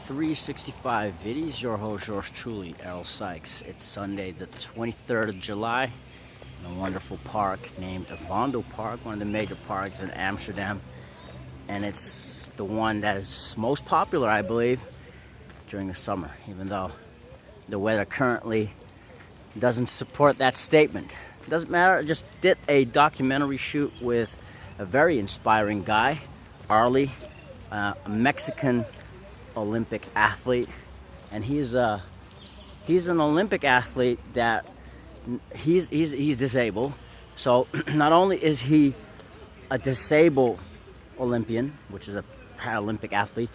365Viddies, your host, yours truly, L. Sykes. It's Sunday, the 23rd of July, in a wonderful park named One&Done Park, one of the major parks in Amsterdam. And it's the one that is most popular, I believe, during the summer, even though the weather currently doesn't support that statement. It doesn't matter. I just did a documentary shoot with a very inspiring guy, Arlie, a Mexican Olympic athlete, and he's an Olympic athlete that he's disabled. So not only is he a disabled Olympian, which is a Paralympic athlete,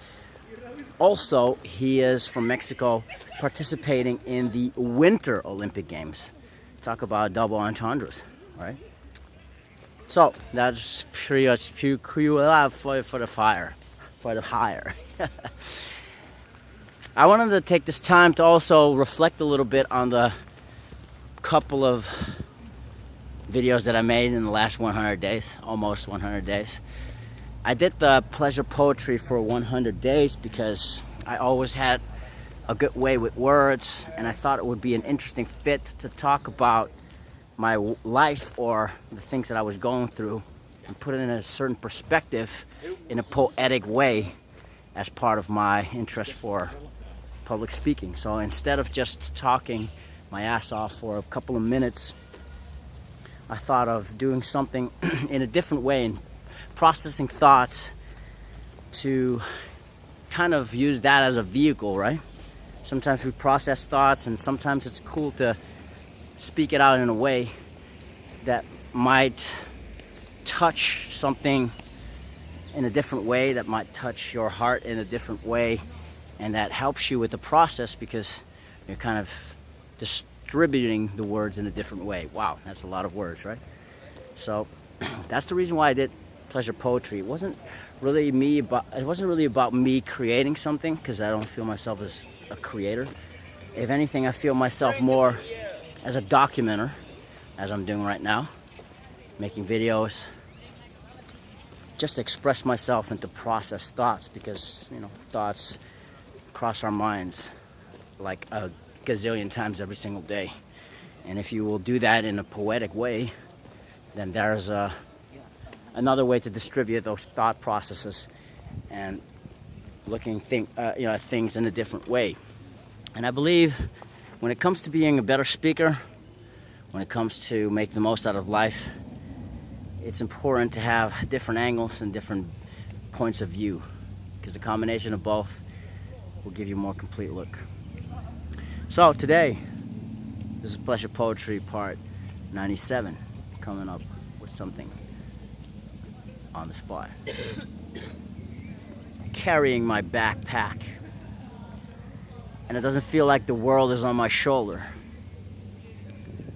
also he is from Mexico, participating in the Winter Olympic Games. Talk about double entendres, right? So that's pretty much for the hire. I wanted to take this time to also reflect a little bit on the couple of videos that I made in the last 100 days, almost 100 days. I did the pleasure poetry for 100 days because I always had a good way with words, and I thought it would be an interesting fit to talk about my life or the things that I was going through and put it in a certain perspective in a poetic way as part of my interest for public speaking. So instead of just talking my ass off for a couple of minutes, I thought of doing something in a different way and processing thoughts to kind of use that as a vehicle, right? Sometimes we process thoughts, and sometimes it's cool to speak it out in a way that might touch something in a different way, that might touch your heart in a different way, and that helps you with the process because you're kind of distributing the words in a different way. Wow, that's a lot of words, right? So that's the reason why I did pleasure poetry. It wasn't really about me creating something, because I don't feel myself as a creator. If anything, I feel myself more as a documenter, as I'm doing right now, making videos, just to express myself and to process thoughts, because thoughts cross our minds like a gazillion times every single day. And if you will do that in a poetic way, then there's another way to distribute those thought processes and looking at things in a different way. And I believe when it comes to being a better speaker, when it comes to make the most out of life, it's important to have different angles and different points of view, because the combination of both will give you a more complete look. So today, this is Pleasure Poetry Part 97, coming up with something on the spot. Carrying my backpack, and it doesn't feel like the world is on my shoulder.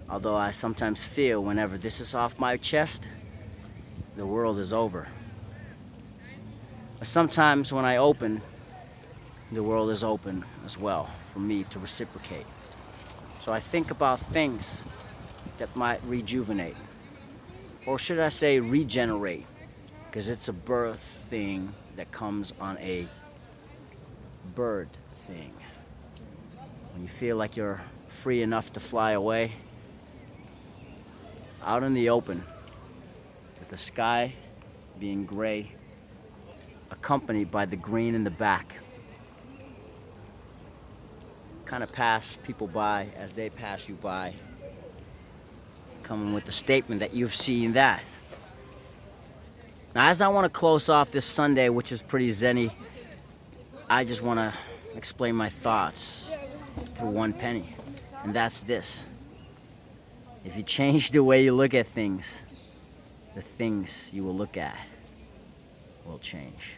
Although I sometimes feel whenever this is off my chest, the world is over. But sometimes when I open, the world is open as well for me to reciprocate. So I think about things that might rejuvenate, or should I say regenerate, because it's a birth thing that comes on a bird thing. When you feel like you're free enough to fly away, out in the open, with the sky being gray, accompanied by the green in the back. Kind of pass people by as they pass you by, coming with the statement that you've seen that. Now, as I want to close off this Sunday, which is pretty zen-y, I just want to explain my thoughts for one penny, and that's this. If you change the way you look at things, the things you will look at will change.